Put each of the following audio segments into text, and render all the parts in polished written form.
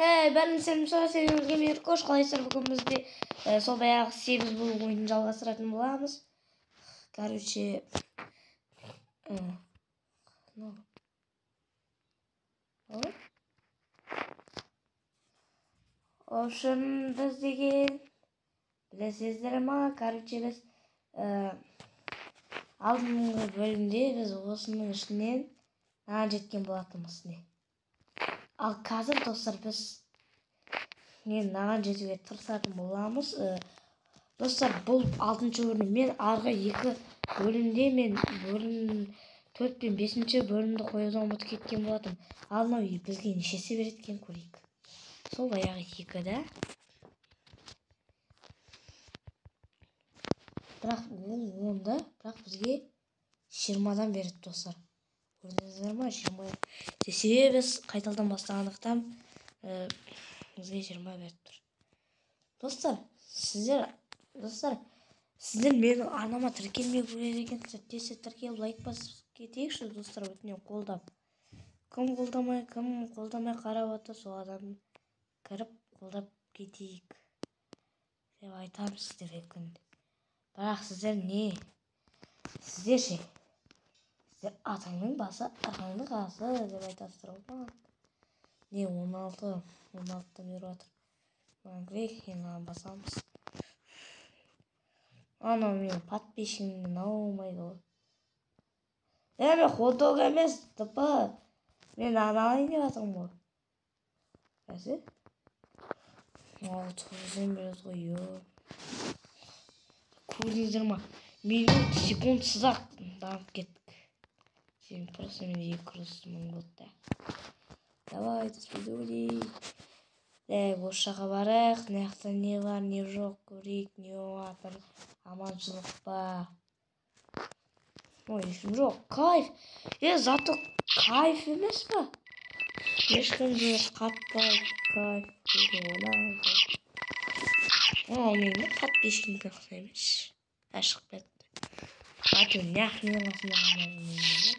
Ben senin Emir Koş қалайсыздар бүгін бізде сол баяғы 8 бөлім ойынын жалғастыратын боламыз. Короче, общем, біз деген білесіздер ма? Короче, біз алдыңғы бөлімде біз осының ішінен жеткен болатынбыз. Ал қазір достар біз наған жетуге тырысатын боламыз. Достар, бұл 6-шы бөлім. Мен арғы 2 бөлімде мен бөлім 4 пен 5-ші бөлімді қоюдан ұмытып кеткен болатым. Ал мынау бізге нешесі береді екен көрейік. Сол баяғы 2-да. Бірақ ол 10-да, бірақ бізге 20-дан береді достар. Көрдіңіздер ма? 20. Десе біз қайталдан бастағандықтан бізге 20 беріп тұр. Достар, сіздер менің арнама тіркелмей көрер екенсіздер. Тез тіркеліп лайк басып кетейікші достар, өтінем қолдап. Кім қолдамай қарап отыр, сол адам кіріп қолдап кетейік деп айтамын сіздерге күнде. Бірақ сіздер не? Сіздер ше? Сіздер атаңның басы, атаңның қасы деп айтасыздар ғой. Не 16-дан беріп жатыр. Мәңгілік енаған басамыз. Анау менің подписчигімнен аумайды ғой. Мен хот-дог емес, тіпі. Мен алайын деп жатырмын ғой. Бәсе? Тұғызын береді ғой, көрдіңіздер ма? Минут секундсыз-ақ дамып кеттік. Сен просто мен 200 мың болды. Давай, доспедули. Осы жаққа барайық. Мынаяқта не бар, не жоқ көрейік, не болатыр. Аманшылық па? Ой, ешкім жоқ. Кайф. Зато кайф емес па? Ешкім жоқ, қатпай кайф. Менің подписчигім қақса емес. Ашық бәтті. Аты нәқ менің қасына қалмайды.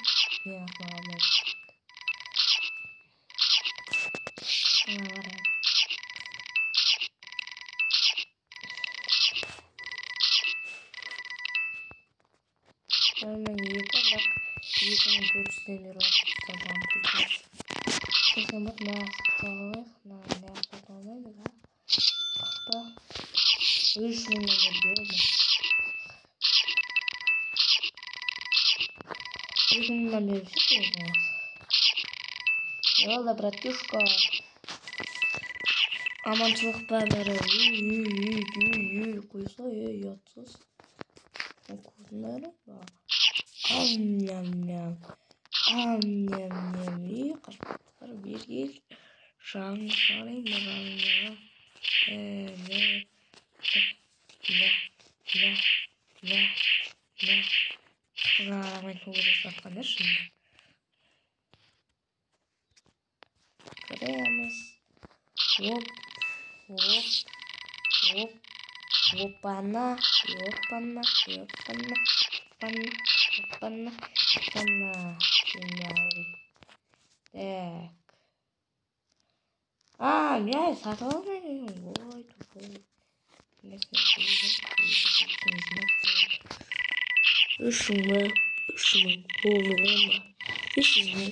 Мен екі, бірақ 2400-ден беріп отырып. Сен бұт мағыз қалайық. Мағыз қалмайды да. 3000-ден беріп oldu. 3000-ден беріп oldu. Yolla, bratюшка. Аманшылық па бәрі. Қойса, ұятсыз. Көрдің бәрі? Ам-ням-ням. Қашпақтар бергел. Жағын шарайын ба жағын. Қарамай көңіліп жатқандар шынды. Көреміз. Опана. Так. Я сатып алмаймын. Ой, тупой. Үшімі болуға ма? Бесізме.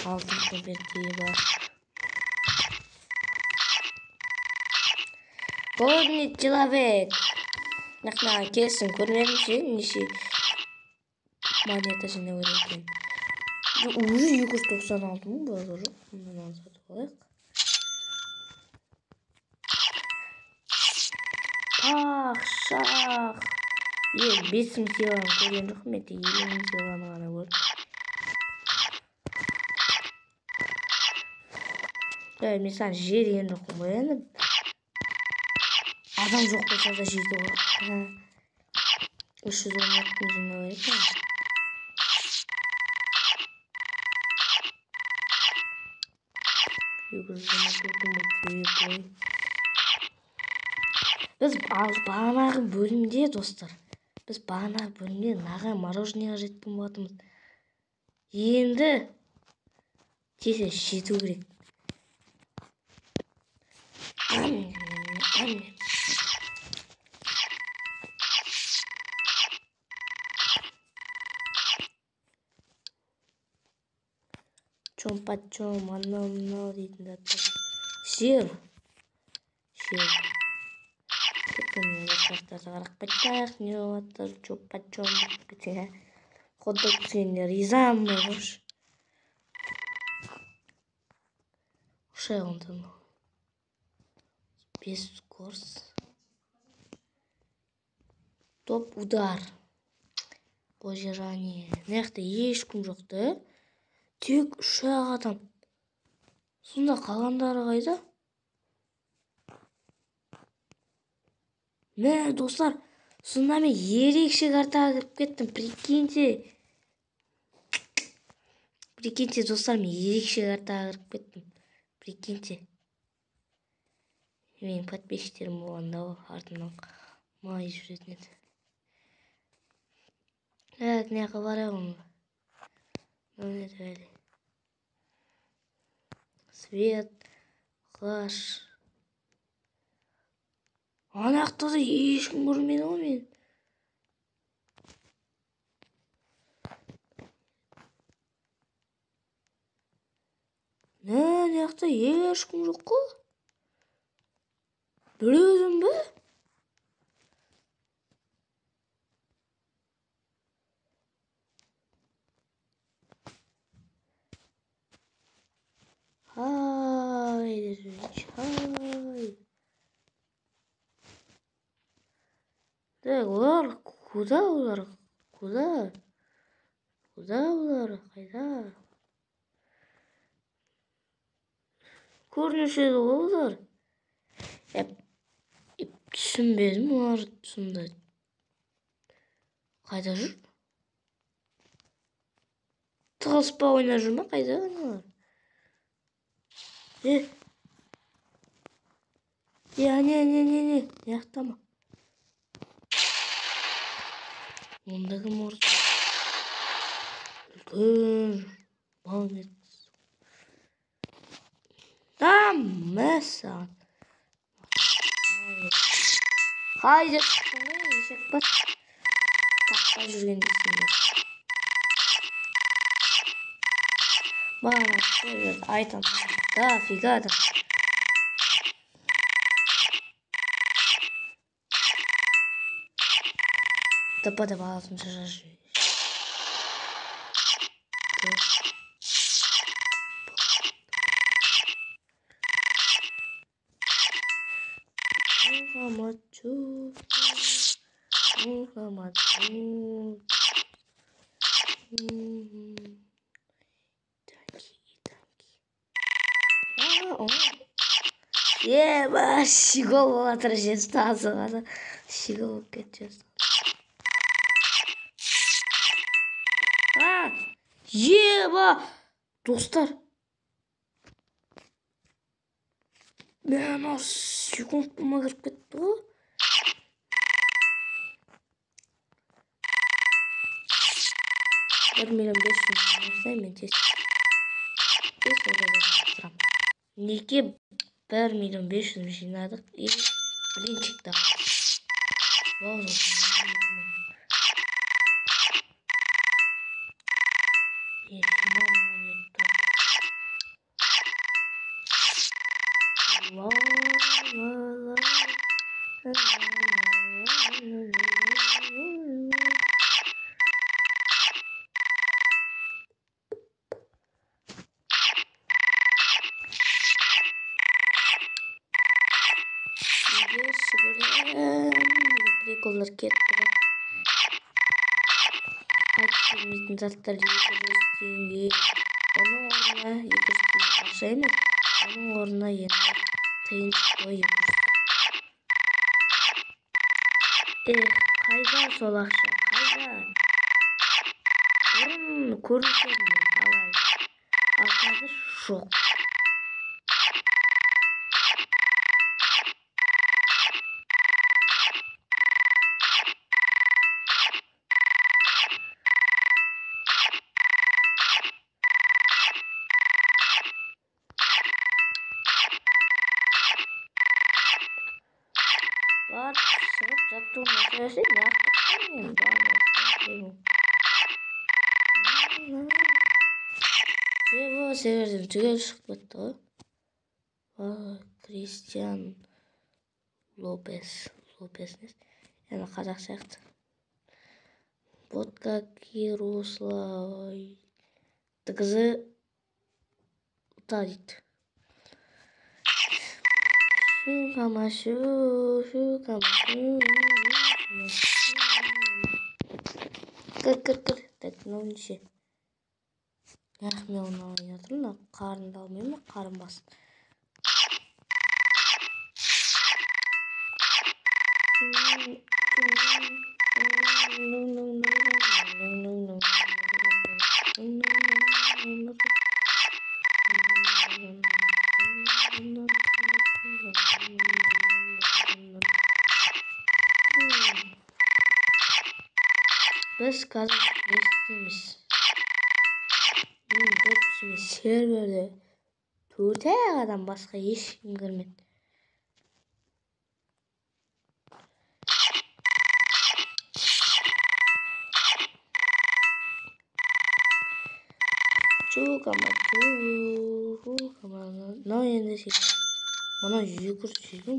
Алтыншы бетке бар. Горный человек. Нақна келсін көрмедімше неше монета жинап өткен. Уже 296 мың бар жоқ. Мұндан сатып алайық. Шақ. 5000 сыйлығын көрген жоқпын, мен тек 5000 сыйлығын ғана көрдім. Мен саған жер деген жоқпын ғой енді. Адам жоқ болса да жейді ғой. 316 мың жинап өткен. Біз бағанағы бөлімде достар. Біз бағанағы бөлімде наға мороженеға жеткен болатымыз. Енді тез жету керек. Чом-пачом, анау-мынау дейтін заттар. Жер. Кетемін достарды қарап қайтайық. Не болыватыр? Чом-пачом деп кетсе. Құдды сені ризамын қош. Ошай ондан. Без корс. Топ удар. Пожирание. Мыяқта ешкім жоқ та. Тек 3 адам. Сонда қалғандары қайда? Мә достар, сонда мен ерекше картаға кіріп кеттім. Прикиньте достар, мен ерекше картаға кіріп кеттім. Прикиньте. Менің подписчиктерім болғанда артымнан май жүретін еді. Не барамын. Свет, қаш. Анақта да ешкім көрмеді ғой мен. Анақта ешкім жоқ қой. Білесің бе? Haydi. Так, куда олар? Куда олар? Қайда? Көрінуші еді олар. Түсінбедім олар сонда. Қайда жүр? Тығылыспа ойнап жүр ма? Қайда олар? Не. Яқтама. Онда кім орды? Үлкен. Молодец. Там, мәссан. Хайда. Ешек бар. Тақпай жүрген дейсіңдер. Бана, айтам. Да, фигада. Давай, жажу. Мухаммаду. Еба, шигол болатыр жесті азығаны. Шигол болып кетчесті. Еба! Достар. Мен секунд болма кіріп кетті ғой. Мен тез. Неге 1.500.000 жинадық и блинчик да. Приколдар кетті. Айтылмайтын заттар 200 теңге. Оның орнына 200 теңге ақша емес. Оның орнына енді тиын қой 200. Қайда сол ақша? Қайда? Бұрын көрсетемін талай. Ал қазір жоқ. Var шығып жаттығу мәселесі жаттықтым мен себерден түгел шығып кетті ғой. Кристиан Лопес енді қазақ сияқты. Ботка Кирослав тігізі ұта дейді. Шу-камашу. Кір. Так, мынау неше? Мен оны ойнап жатырмын, қарынды алмай ма? Қарын басын. Biz қазір естіміз. Мен бір түсіме серверде 4 адам басқа ешкім кірмеді. Мынау енді секілді. Мынау жүгірсейді.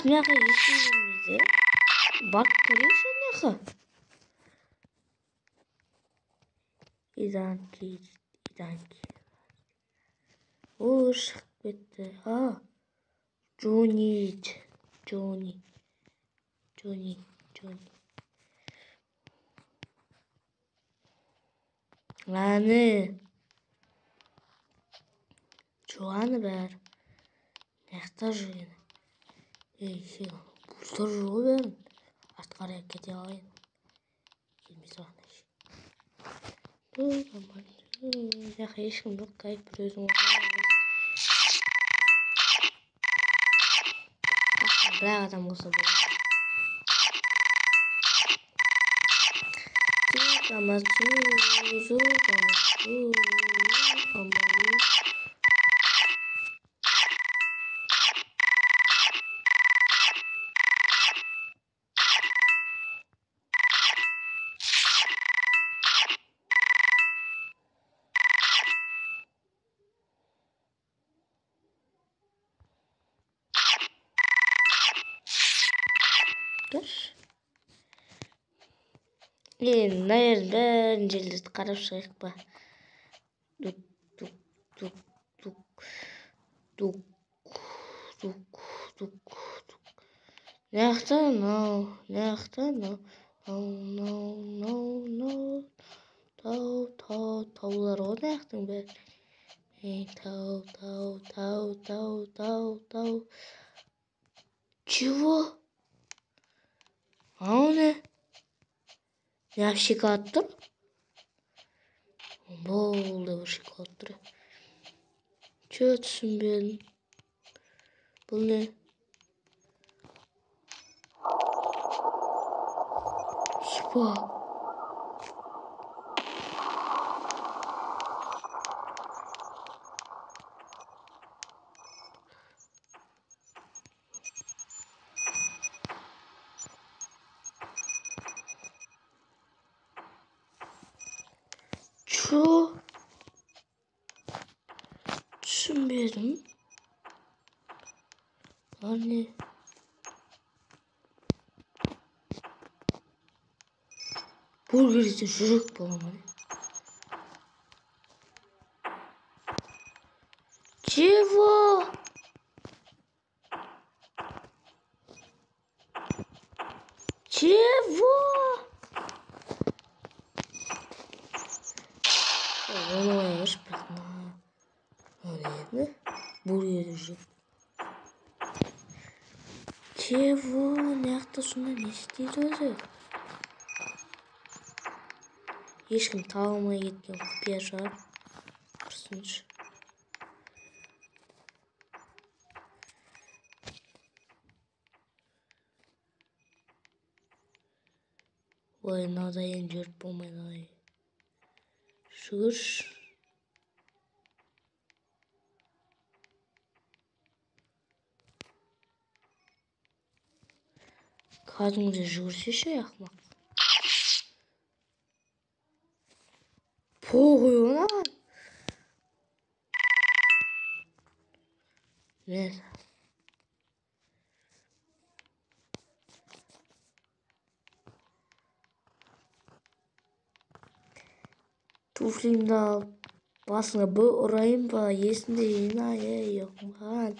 Няха ешкімді. Бак көрейші няха. Иданки. О, шығып кетті. Джонни. Ләні. Жоғаны бәр. Яқта жүргені. Бұлтыр жоғы бәрін. Артқарайып кете алайын. Келмей соғанда ше. Яқа ешкім жоқ. Кайып бір өзің отыра. Бір адам болса болады. Мына жердің бәрін жерлерді қарап шығайық па. Неқта мынау. Таулар ғой неқтың бәрі. Тау. Чего? Ау не? Я шоколад тұр. Болды бір шоколад тұр. Че түсінбедім. Бұл не? Спа. Түсінбедім. Ладно. Бургерде жүрек боламын. Чего? Onu oynamış bırakma. Öyle mi? Buraya düşün. Чего? Неяқта сонда не істейді өзі? Ешкім таба алмай кеткен құпия шығар. Құрсыншы. Ой, мынада енді жүріп болмайды ой. Жүгірш. Кәдімгідей жүгірсеші, ақымақ. Похуй ona. Neyse. Туфлимді алып басыңа бір ұрайын ба? Есінде ена, Йоханхан.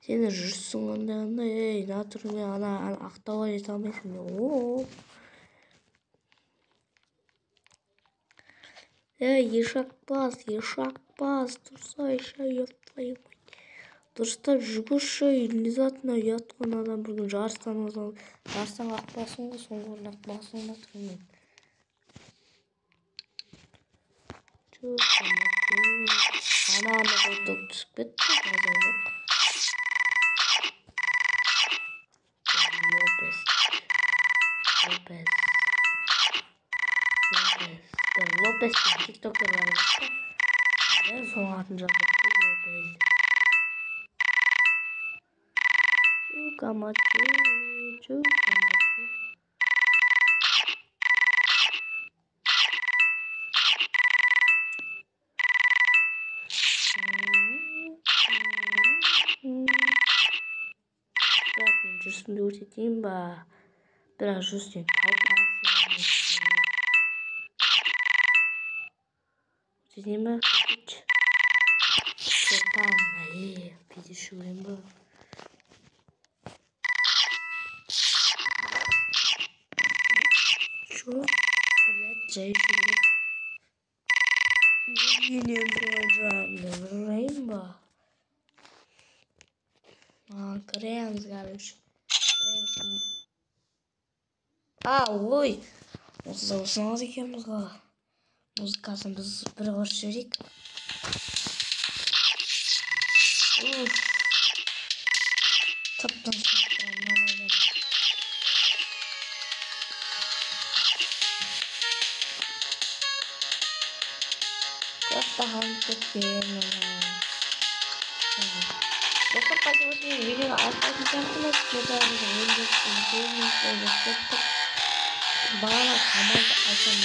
Сені жүрсің онда, натурме ана Ақтауға жете алмайсың. Ешак бас, тұрсайша, еп твою мать. Дұрыстап жүгірші, внезапно ұятқан адам бүгін жарыстан қақпасын ғой, соңғы орнақ басын ұнатқанмен. Ана қолтық түсіп кетті, қаза жоқ. Лопес пен тиктокерлер басқа. Соның атын жазып Лопес. Чукамачу. Бірақ мен жүрсімді өртетейін ба? Бірақ жүрсен талпасың. Өртетейін ба? Чопан, пейде жүгірем ба? Чё? Блядь, жай жүгірем. Енем жағымды жүрейін ба? Кіреміз, короче. Ой! Осы дауысыңыз екенбіз ғой. Музыкасын біз бір қоршы жөрейік. Тыптың сұрақтырын намайдан. Көптаған кеткен. Достар, қайда осымен видеоға аяқтайтын сияқтымыз. Бағана команда айтам